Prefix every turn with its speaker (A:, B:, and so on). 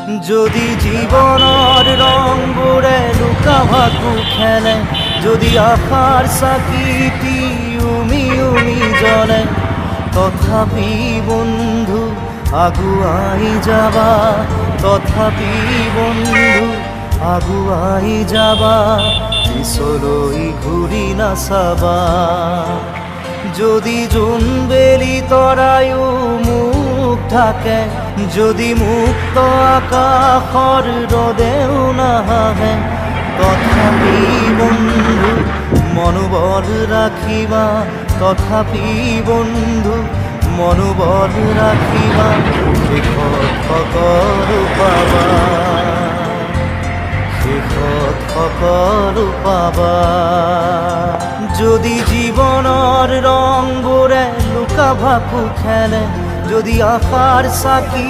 A: যদি জীবনৰ ৰংবোৰে লুকা ভাকু খেলে, যদি আশাৰ চাকিটি উমি উমি জ্বলে, তথাপি বন্ধু আগুৱাই যাবা, তথাপি বন্ধু আগুৱাই যাবা, পিছলৈ ঘূৰি নাচাবা। যদি জোনবেলি তৰায়ো মুখ ঢাকে, যদি মুক্ত আকাশৰ ৰদেও নাহে, তথাপি বন্ধু মনোবল ৰাখিবা, তথাপি বন্ধু মনোবল ৰাখিবা, শেষত সকলো পাবা, শেষত সকলো পাবা। যদি জীৱনৰ ৰংবোৰে লুকা ভাকু খেলে, যদি আশাৰ চাকি